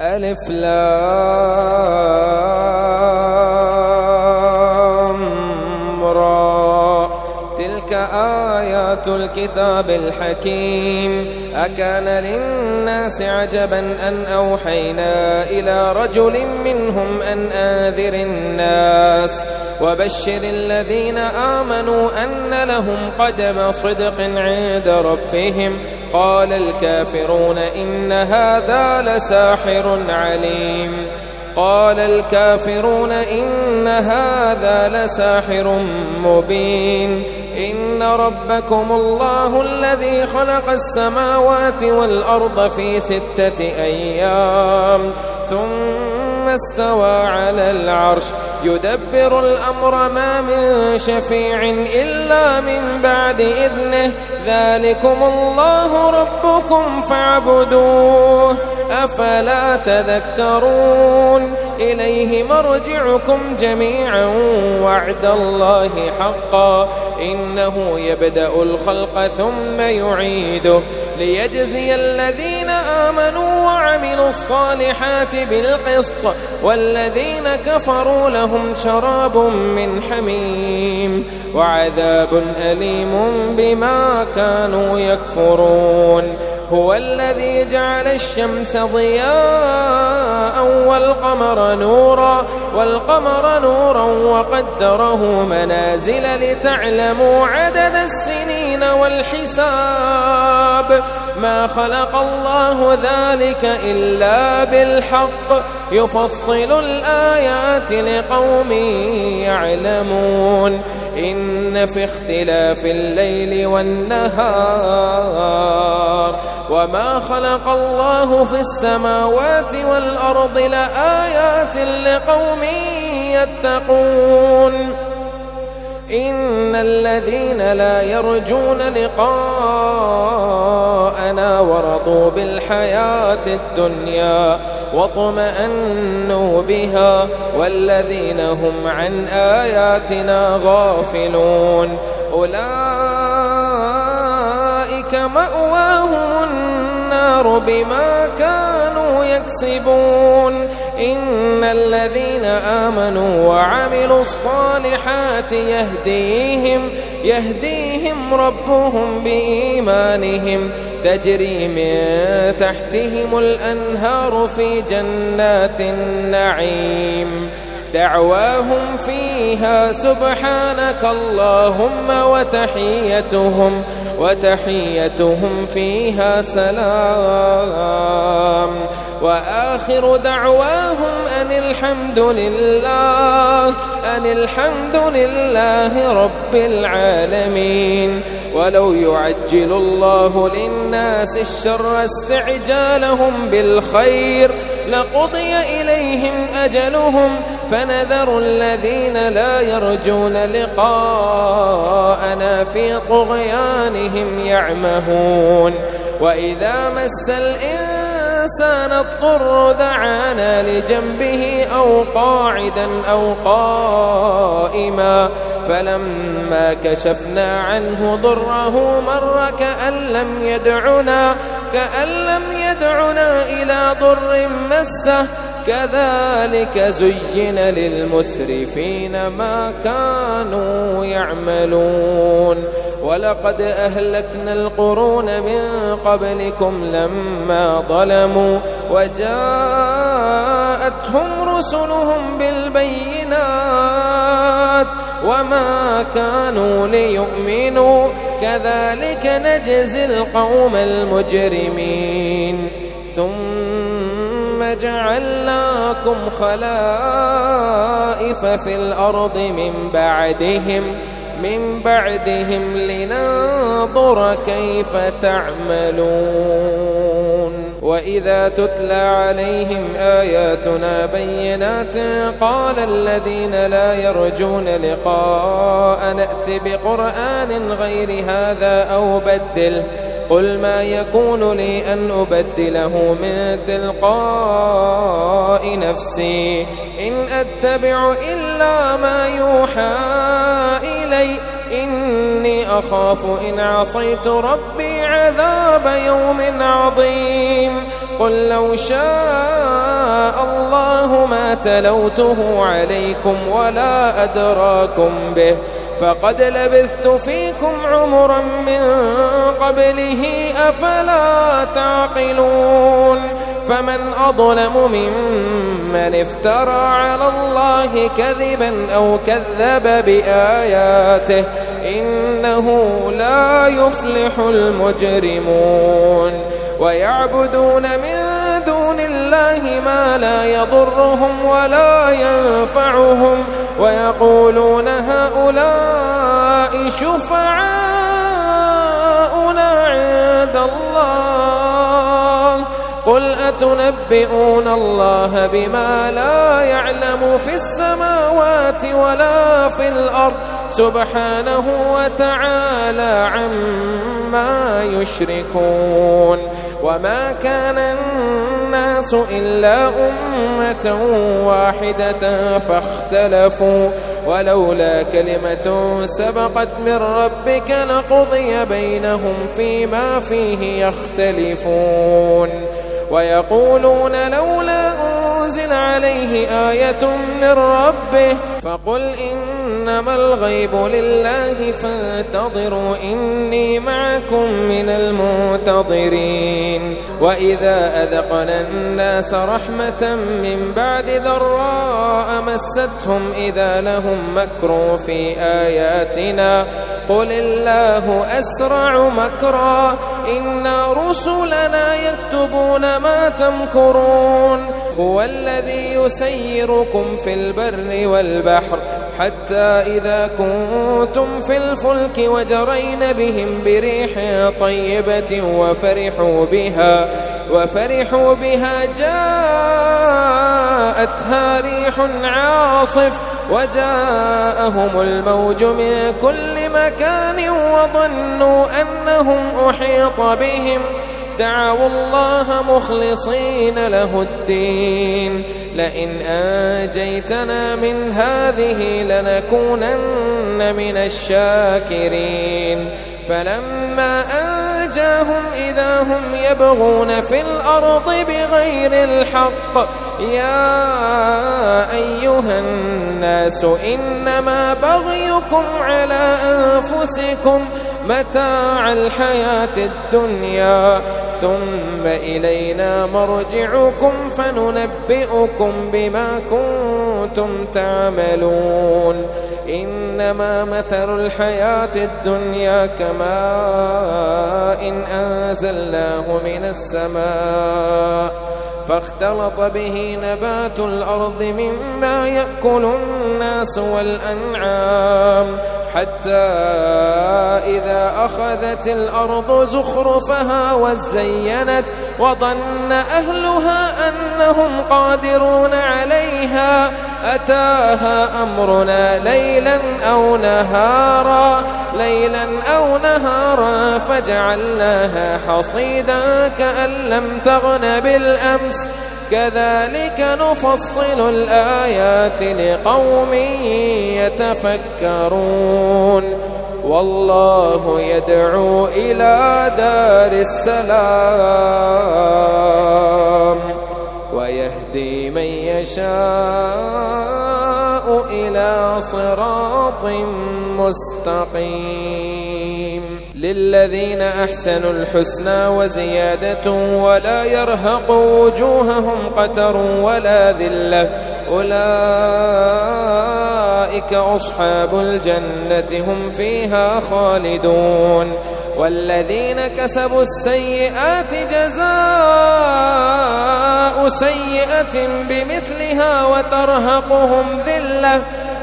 ألف لام را تلك آيات الكتاب الحكيم أكان للناس عجبا أن أوحينا إلى رجل منهم أن أنذر الناس وبشر الذين آمنوا أن لهم قدم صدق عند ربهم قال الكافرون إن هذا لساحر عليم قال الكافرون إن هذا لساحر مبين إن ربكم الله الذي خلق السماوات والأرض في 6 أيام ثم استوى على العرش يدبر الأمر ما من شفيع إلا من بعد إذنه ذلكم الله ربكم فاعبدوه أفلا تذكرون إليه مرجعكم جميعا وعد الله حقا إنه يبدأ الخلق ثم يعيده ليجزي الذين آمنوا وعملوا الصالحات بالقسط والذين كفروا لهم شراب من حميم وعذاب أليم بما كانوا يكفرون هو الذي جعل الشمس ضياء والقمر نورا وقدره منازل لتعلموا عدد السنين والحساب ما خلق الله ذلك إلا بالحق يفصل الآيات لقوم يعلمون إن في اختلاف الليل والنهار وما خلق الله في السماوات والأرض لآيات لقوم يتقون إن الذين لا يرجون لقاءنا ورضوا بالحياة الدنيا واطمأنوا بها والذين هم عن آياتنا غافلون أولئك مأواهم النار بما كانوا يكسبون إن الذين آمنوا وعملوا الصالحات يهديهم ربهم بإيمانهم تجري من تحتهم الأنهار في جنات النعيم دعواهم فيها سبحانك اللهم وتحيتهم فيها سلام وآخر دعواهم أن الحمد لله رب العالمين ولو يعجل الله للناس الشر استعجالهم بالخير لقضي إليهم أجلهم فنذر الذين لا يرجون لقاءنا في طغيانهم يعمهون وإذا مس الإنسان الضر دعانا لجنبه أو قاعدا أو قائما فلما كشفنا عنه ضره مر كأن لم يدعنا إلى ضر مسه كذلك زين للمسرفين ما كانوا يعملون ولقد أهلكنا القرون من قبلكم لما ظلموا وجاءتهم رسلهم بالبينات وما كانوا ليؤمنوا كذلك نجزي القوم المجرمين ثم جعلناكم خلائف في الأرض من بعدهم لننظر كيف تعملون وإذا تتلى عليهم آياتنا بينات قال الذين لا يرجون لقاء نأت بقرآن غير هذا أو بدله قل ما يكون لي أن أبدله من تلقاء نفسي إن أتبع إلا ما يوحى إلي إني أخاف إن عصيت ربي عذاب يوم عظيم قل لو شاء تلوته عليكم ولا أدراكم به فقد لبثت فيكم عمرا من قبله أفلا تعقلون فمن أظلم ممن افترى على الله كذبا أو كذب بآياته إنه لا يفلح المجرمون ويعبدون من دون الله ما لا يضرهم ولا ينفعهم ويقولون هؤلاء شفعاؤنا عند الله قل أتنبئون الله بما لا يعلم في السماوات ولا في الأرض سبحانه وتعالى عما يشركون وما كان الناس إلا أمة واحدة فاختلفوا ولولا كلمة سبقت من ربك لقضي بينهم فيما فيه يختلفون ويقولون لولا أنزل عليه آية من ربه فقل إنما الغيب لله فانتظروا إني معكم من المنتظرين وإذا أذقنا الناس رحمة من بعد ضراء مستهم إذا لهم مكر في آياتنا قل الله أسرع مكرا إن رسلنا يكتبون ما تمكرون هو الذي يسيركم في البر والبحر حتى إذا كنتم في الفلك وجرين بهم بريح طيبة وفرحوا بها جاءتها ريح عاصف وجاءهم الموج من كل مكان وظنوا أنهم أحيط بهم دعوا الله مخلصين له الدين لئن أنجيتنا من هذه لنكونن من الشاكرين فلما أنجاهم إذا هم يبغون في الأرض بغير الحق يا أيها الناس إنما بغيكم على أنفسكم متاع الحياة الدنيا ثم إلينا مرجعكم فننبئكم بما كنتم تعملون إنما مثل الحياة الدنيا كماء أنزلناه من السماء فاختلط به نبات الأرض مما يأكل الناس والأنعام حتى إذا أخذت الأرض زخرفها وزينت وظن أهلها أنهم قادرون عليها أتاها أمرنا ليلا أو نهارا فجعلناها حصيدا كأن لم تغن بالأمس كذلك نفصل الآيات لقوم يتفكرون والله يدعو إلى دار السلام ويهدي من يشاء إلى صراط مستقيم للذين أحسنوا الحسنى وزيادة ولا يرهق وجوههم قتر ولا ذلة أولئك أصحاب الجنة هم فيها خالدون والذين كسبوا السيئات جزاء سيئة بمثلها وترهقهم ذلة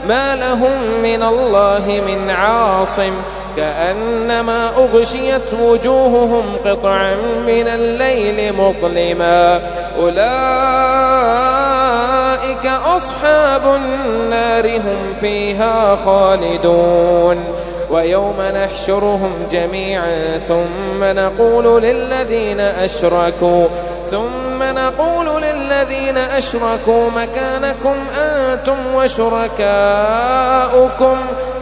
ما لهم من الله من عاصم كأنما أغشيت وجوههم قطعا من الليل مظلما أولئك أصحاب النار هم فيها خالدون ويوم نحشرهم جميعا ثم نقول للذين أشركوا مكانكم أنتم وشركاؤكم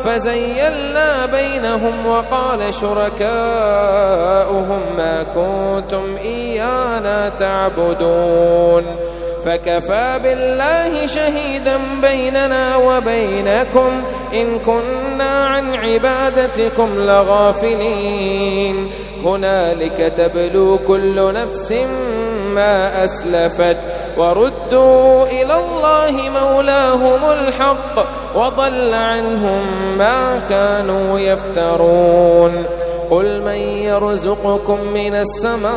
فزيلنا بينهم وقال شركاؤهم ما كنتم إيانا تعبدون فكفى بالله شهيدا بيننا وبينكم إن كنا عن عبادتكم لغافلين هنالك تبلو كل نفس ما أسلفت وردوا إلى الله مولاهم الحق وضل عنهم ما كانوا يفترون قل من يرزقكم من السماء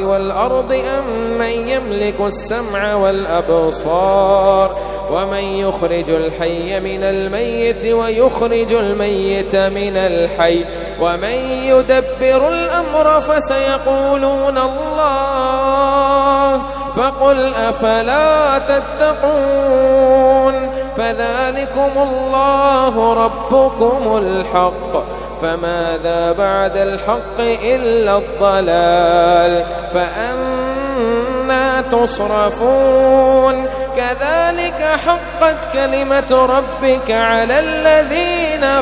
والأرض أم من يملك السمع والأبصار ومن يخرج الحي من الميت ويخرج الميت من الحي ومن يدبر الأمر فسيقولون الله فقل أفلا تتقون فذلكم الله ربكم الحق فماذا بعد الحق إلا الضلال فأنى تصرفون كذلك حقت كلمة ربك على الذين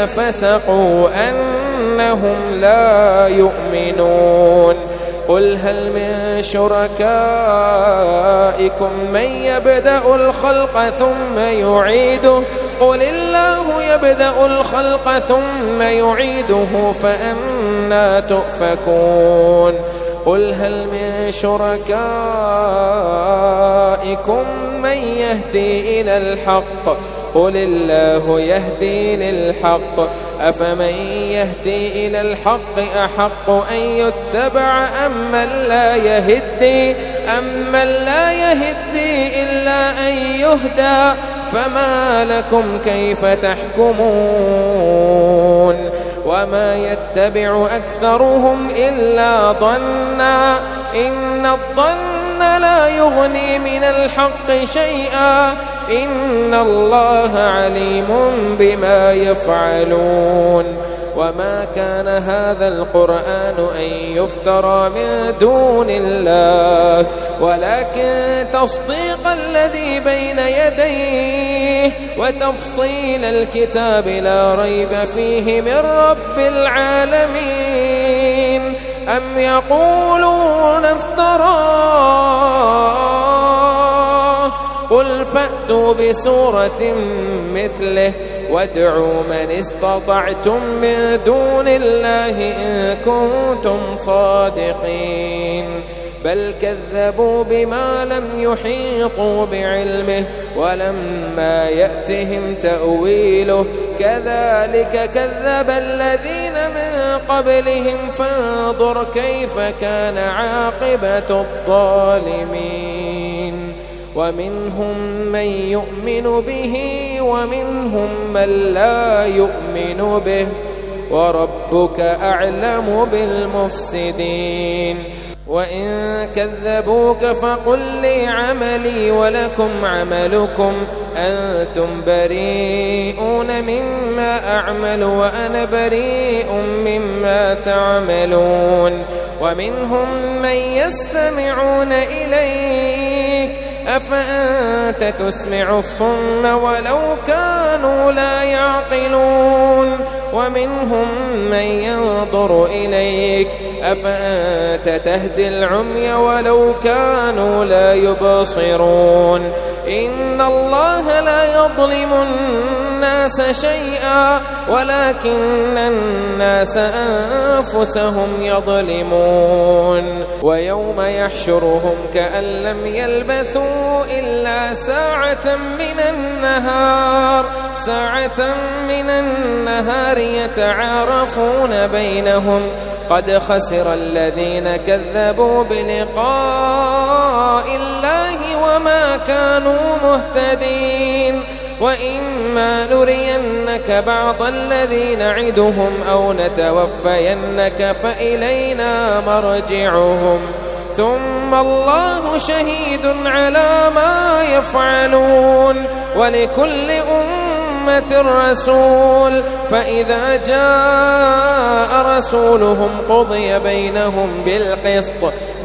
فسقوا أنهم لا يؤمنون قل هل من شركائكم من يبدأ الخلق ثم يعيده قل الله يبدأ الخلق ثم يعيده فأنى تؤفكون قل هل من شركائكم من يهدي إلى الحق قل الله يهدي للحق أفمن يهدي إلى الحق أحق أن يتبع أمن لا يهدي إلا أن يهدى فما لكم كيف تحكمون وما يتبع أكثرهم إلا ظنا إن الظن لا يغني من الحق شيئا إن الله عليم بما يفعلون وما كان هذا القرآن أن يفترى من دون الله ولكن تصديق الذي بين يديه وتفصيل الكتاب لا ريب فيه من رب العالمين أم يقولون افتراه قل فأتوا بسورة مثله وادعوا من استطعتم من دون الله إن كنتم صادقين بل كذبوا بما لم يحيطوا بعلمه ولما يأتهم تأويله كذلك كذب الذين من قبلهم فانظر كيف كان عاقبة الظالمين ومنهم من يؤمن به ومنهم من لا يؤمن به وربك أعلم بالمفسدين وإن كذبوك فقل لي عملي ولكم عملكم أنتم بريئون مما أعمل وأنا بريء مما تعملون ومنهم من يستمعون إليك أفأنت تسمع الصم ولو كانوا لا يعقلون ومنهم من ينظر إليك أفأنت تهدي العمي ولو كانوا لا يبصرون إن الله لا يظلم الناس شيئا ولكن الناس أنفسهم يظلمون ويوم يحشرهم كأن لم يلبثوا إلا ساعة من النهار يتعارفون بينهم قد خسر الذين كذبوا بلقاء الله وما كانوا مهتدين وإما نرينك بعض الذي نعدهم أو نتوفينك فإلينا مرجعهم ثم الله شهيد على ما يفعلون ولكل أمة رسول فإذا جاء رسولهم قضي بينهم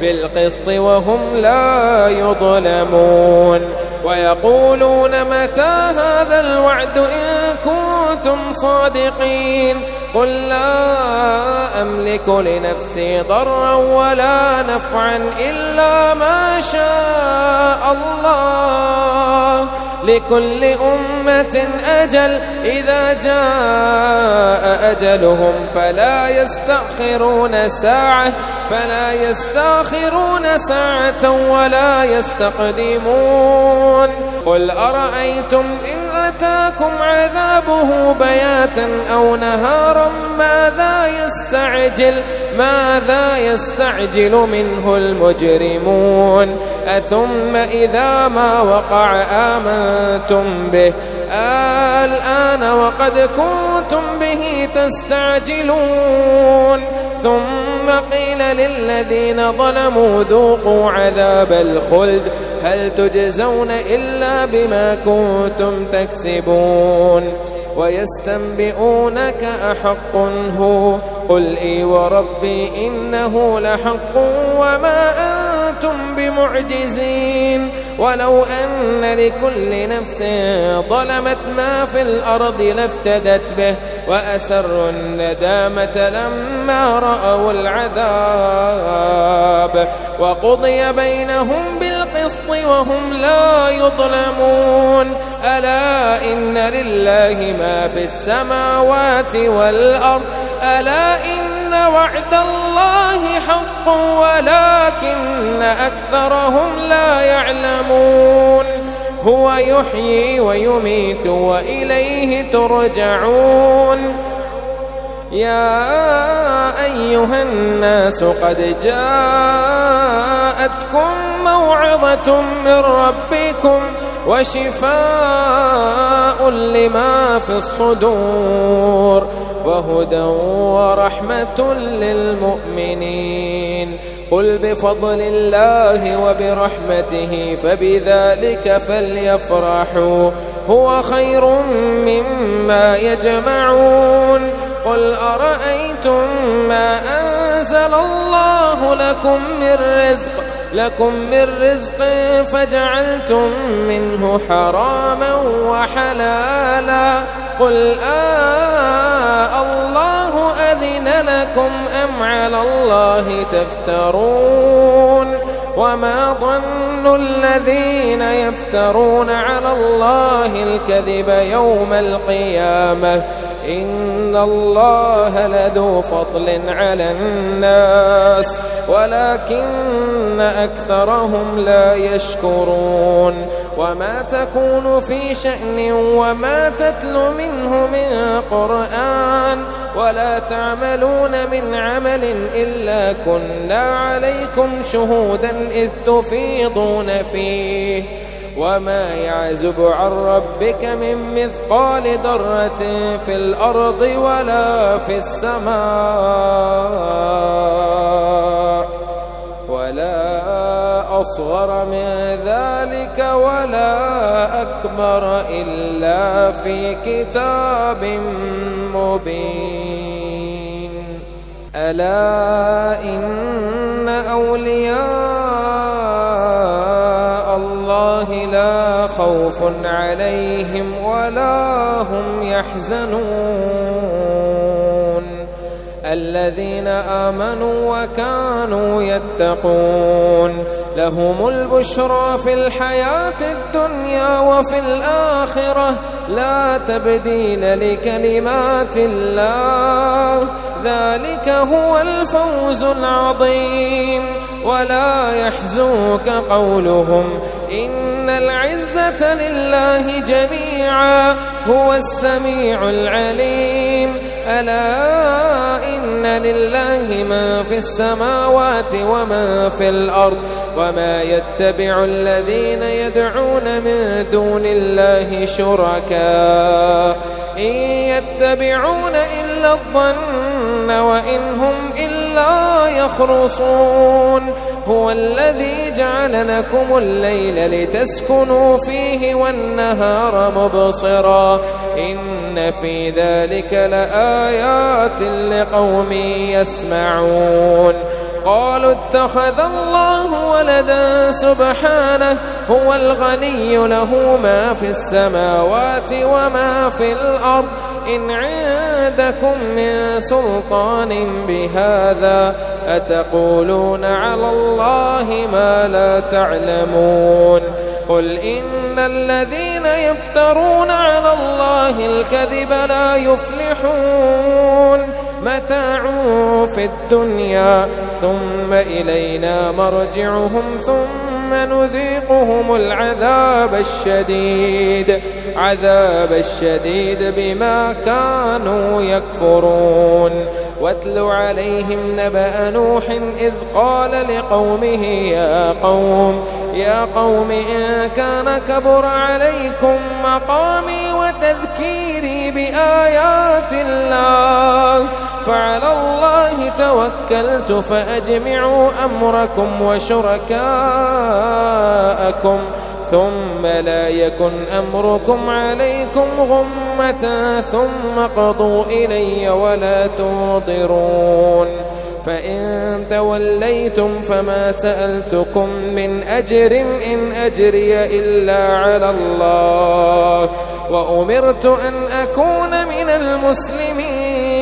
بالقسط وهم لا يظلمون ويقولون متى هذا الوعد إن كنتم صادقين قل لا أملك لنفسي ضرا ولا نفعا إلا ما شاء الله لكل أمة أجل إذا جاء أجلهم فلا يستأخرون ساعة ولا يستقدمون قل أرأيتم إن أتاكم عذابه بياتا أو نهارا ماذا يستعجل منه المجرمون أثم إذا ما وقع آمنتم به الآن وقد كنتم به تستعجلون ثم قيل للذين ظلموا ذوقوا عذاب الخلد هل تجزون إلا بما كنتم تكسبون ويستنبئونك أحق هو قل إي وربي إنه لحق وما أنتم بمعجزين ولو أن لكل نفس ظلمت ما في الأرض لافتدت به وأسروا الندامة لما رأوا العذاب وقضي بينهم بالقسط وهم لا يظلمون ألا إن لله ما في السماوات والأرض ألا إن وعد الله حق ولكن أكثرهم لا يعلمون هو يحيي ويميت وإليه ترجعون يا أيها الناس قد جاءتكم موعظة من ربكم وشفاء لما في الصدور وهدى ورحمة للمؤمنين قل بفضل الله وبرحمته فبذلك فليفرحوا هو خير مما يجمعون قل أرأيتم ما أنزل الله لكم من رزق فجعلتم منه حراما وحلالا قل الله أذن لكم أم على الله تفترون وما ظن الذين يفترون على الله الكذب يوم القيامة إن الله لذو فضل على الناس ولكن أكثرهم لا يشكرون وما تكون في شأن وما تتلو منه من قرآن ولا تعملون من عمل إلا كنا عليكم شهودا إذ تفيضون فيه وما يعزب عن ربك من مثقال ذرة في الأرض ولا في السماء ولا أصغر من ذلك ولا أكبر إلا في كتاب مبين ألا إن أولياء الله لا خوف عليهم ولا هم يحزنون الذين آمنوا وكانوا يتقون لهم البشرى في الحياة الدنيا وفي الآخرة لا تبديل لكلمات الله ذلك هو الفوز العظيم ولا يحزنك قولهم إن العزة لله جميعا هو السميع العليم ألا إن لله ما في السماوات وما في الأرض وما يتبع الذين يدعون من دون الله شركاء إن يتبعون إلا الظن وإن هم إلا يخرصون هو الذي جعل لكم الليل لتسكنوا فيه والنهار مبصرا إن في ذلك لآيات لقوم يسمعون قالوا اتخذ الله ولدا سبحانه هو الغني له ما في السماوات وما في الأرض إن عندكم من سلطان بهذا أتقولون على الله ما لا تعلمون قل إن الذين يفترون على الله الكذب لا يفلحون متاع في الدنيا ثم إلينا مرجعهم ثم نذيقهم العذاب الشديد بما كانوا يكفرون واتل عليهم نبأ نوح إذ قال لقومه يا قوم إن كان كبر عليكم مقامي وتذكيري بآيات الله فعلى الله توكلت فأجمعوا أمركم وشركاءكم ثم لا يكن أمركم عليكم غمة ثم قضوا إلي ولا تنظرون فإن توليتم فما سألتكم من أجر إن أجري إلا على الله وأمرت أن أكون من المسلمين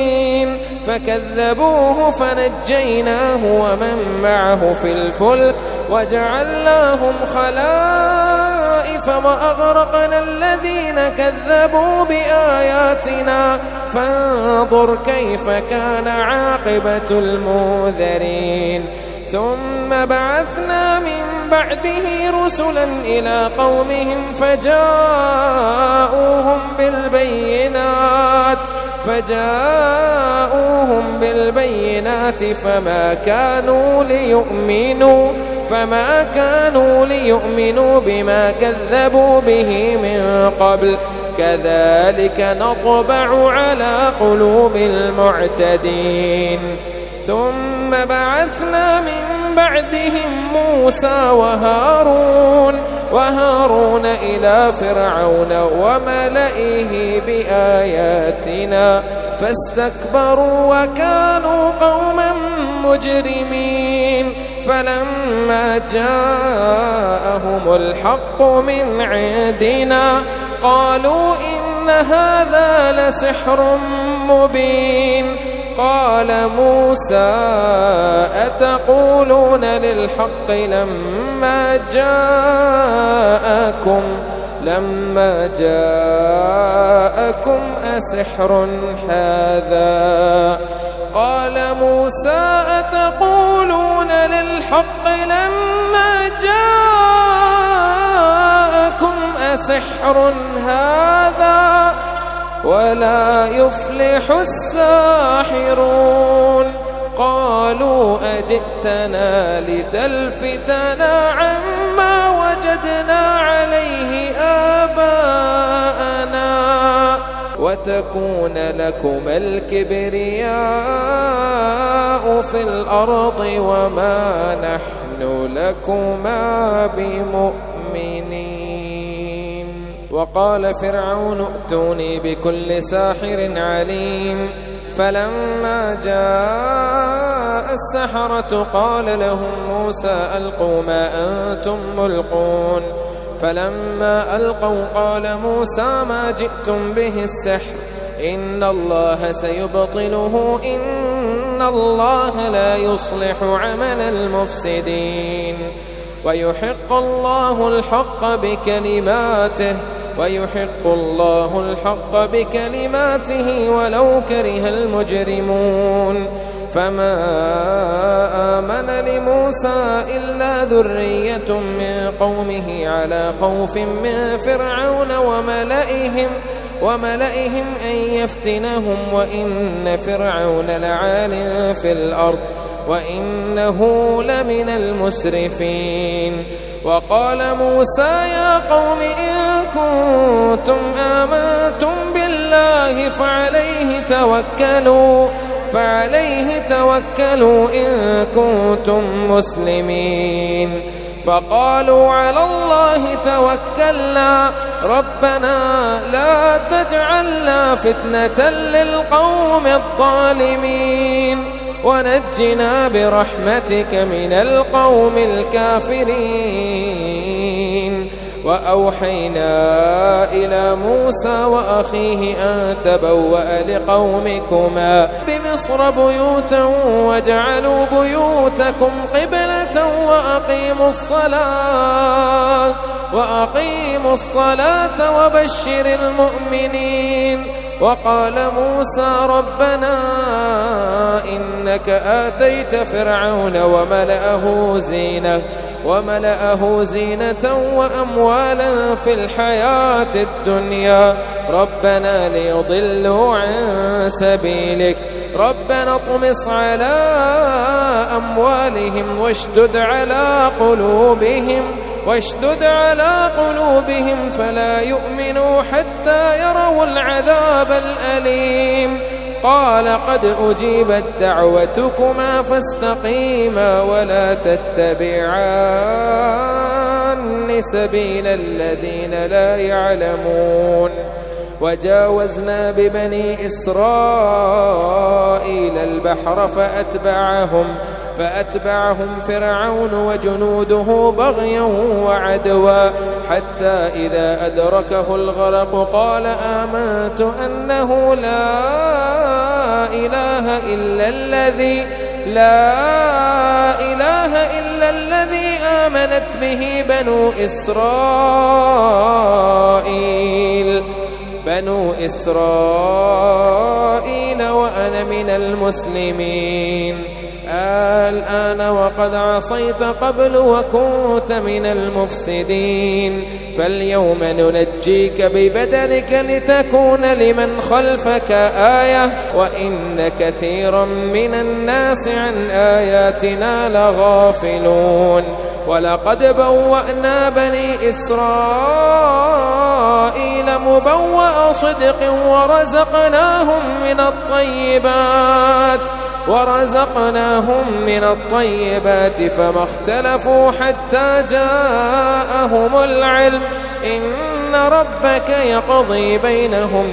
فكذبوه فنجيناه ومن معه في الفلك وجعلناهم خلائف وأغرقنا الذين كذبوا بآياتنا فانظر كيف كان عاقبة المنذرين ثم بعثنا من بعده رسلا إلى قومهم فجاءوهم بالبينات فما كانوا ليؤمنوا بما كذبوا به من قبل كذلك نطبع على قلوب المعتدين ثم بعثنا من بعدهم موسى وهارون إلى فرعون وملئه بآياتنا فاستكبروا وكانوا قوما مجرمين فلما جاءهم الحق من عندنا قالوا إن هذا لسحر مبين قال موسى أتقولون للحق لما جاءكم أسحر هذا قال موسى أتقولون للحق لما جاءكم أسحر هذا ولا يفلح الساحرون قالوا أجئتنا لتلفتنا عما وجدنا عليه آباءنا وتكون لكما الكبرياء في الأرض وما نحن لكما بمؤمنين وقال فرعون ائتوني بكل ساحر عليم فلما جاء السحرة قال لهم موسى ألقوا ما أنتم ملقون فلما ألقوا قال موسى ما جئتم به السحر إن الله سيبطله إن الله لا يصلح عمل المفسدين ويحق الله الحق بكلماته ولو كره المجرمون فما آمن لموسى إلا ذرية من قومه على خوف من فرعون وملئهم أن يفتنهم وإن فرعون لعال في الأرض وإنه لمن المسرفين وقال موسى يا قوم إن كنتم آمنتم بالله فعليه توكلوا إن كنتم مسلمين فقالوا على الله توكلنا ربنا لا تجعلنا فتنة للقوم الظالمين ونجنا برحمتك من القوم الكافرين. وأوحينا إلى موسى وأخيه أن تبوأ لقومكما بمصر بيوتا واجعلوا بيوتكم قبلة وأقيموا الصلاة وبشر المؤمنين. وقال موسى ربنا إنك آتيت فرعون وملأه زينة وأموالا في الحياة الدنيا ربنا ليضلوا عن سبيلك ربنا اطمس على أموالهم واشدد على قلوبهم فلا يؤمنوا حتى يروا العذاب الأليم. قال قد أجيبت دعوتكما فاستقيما ولا تتبعان سبيل الذين لا يعلمون. وجاوزنا ببني إسرائيل البحر فأتبعهم فرعون وجنوده بغيا وعدوا حتى إذا أدركه الغرق قال آمنت أنه لا إله إلا الذي آمنت به بنو إسرائيل وأنا من المسلمين. الآن وقد عصيت قبل وكنت من المفسدين فاليوم ننجيك ببدنك لتكون لمن خلفك آية وإن كثيرا من الناس عن آياتنا لغافلون. ولقد بوأنا بني إسرائيل مبوأ صدق ورزقناهم من الطيبات فما اختلفوا حتى جاءهم العلم إن ربك يقضي بينهم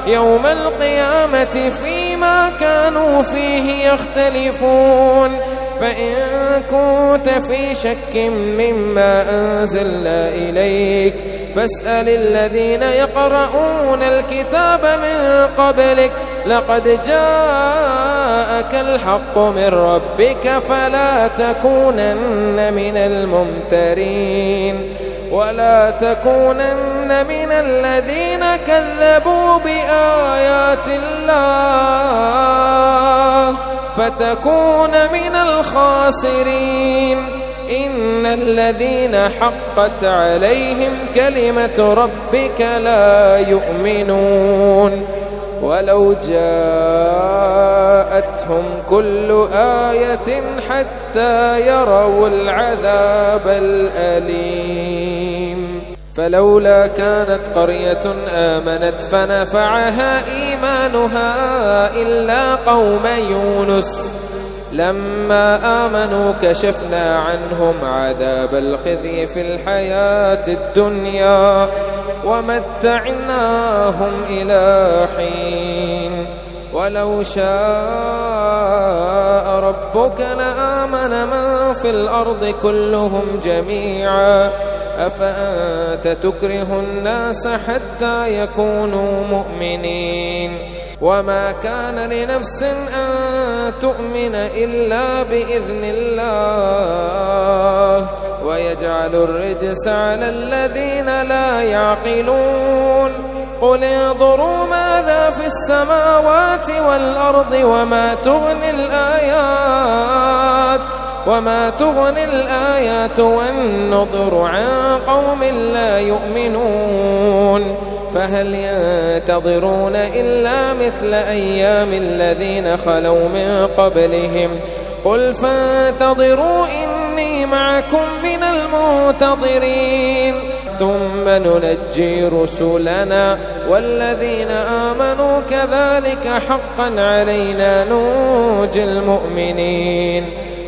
يوم القيامة فيما كانوا فيه يختلفون. فإن كنت في شك مما أنزلنا إليك فاسأل الذين يقرؤون الكتاب من قبلك لقد جاءك الحق من ربك فلا تكونن من الممترين ولا تكونن من الذين كذبوا بآيات الله فتكون من الخاسرين. إن الذين حقت عليهم كلمة ربك لا يؤمنون ولو جاءتهم كل آية حتى يروا العذاب الأليم. فلولا كانت قرية آمنت فنفعها إيمانها إلا قوم يونس لما آمنوا كشفنا عنهم عذاب الخزي في الحياة الدنيا ومتعناهم إلى حين. ولو شاء ربك لآمن من في الأرض كلهم جميعا أفأنت تكره الناس حتى يكونوا مؤمنين وما كان لنفس أن تؤمن إلا بإذن الله ويجعل الرجس على الذين لا يعقلون. قل انظروا ماذا في السماوات والأرض وما تغني الآيات والنذر عن قوم لا يؤمنون. فهل ينتظرون إلا مثل أيام الذين خلوا من قبلهم قل فانتظروا إني معكم من المنتظرين ثم ننجي رسلنا والذين آمنوا كذلك حقا علينا ننجي المؤمنين.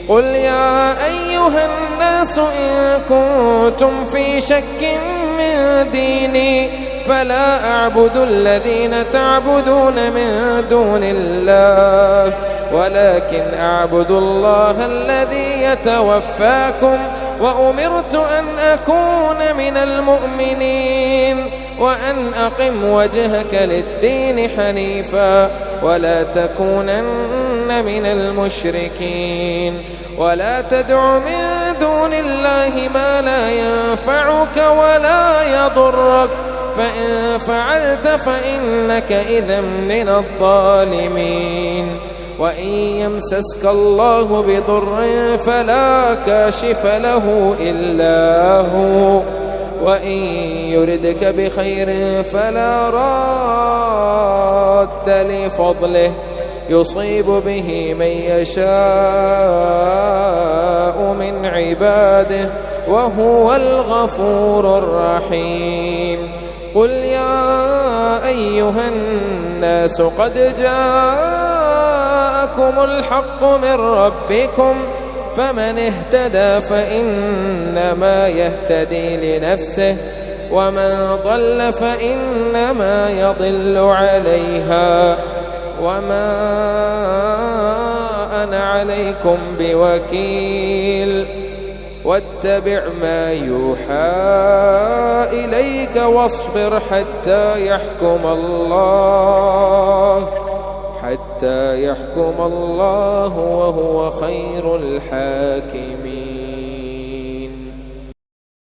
قل يا أيها الناس إن كنتم في شك من ديني فلا أعبد الذين تعبدون من دون الله ولكن أعبد الله الذي يتوفاكم وأمرت أن أكون من المؤمنين وأن أقم وجهك للدين حنيفا ولا تكونن من المشركين ولا تدع من دون الله ما لا ينفعك ولا يضرك فإن فعلت فإنك إذا من الظالمين وإن يمسسك الله بضر فلا كاشف له إلا هو وإن يردك بخير فلا راد لفضله يصيب به من يشاء من عباده وهو الغفور الرحيم قل يا أيها الناس قد جاءكم الحق من ربكم فمن اهتدى فإنما يهتدي لنفسه ومن ضل فإنما يضل عليها وما أنا عليكم بوكيل واتبع ما يوحى إليك واصبر حتى يحكم الله وهو خير الحاكمين.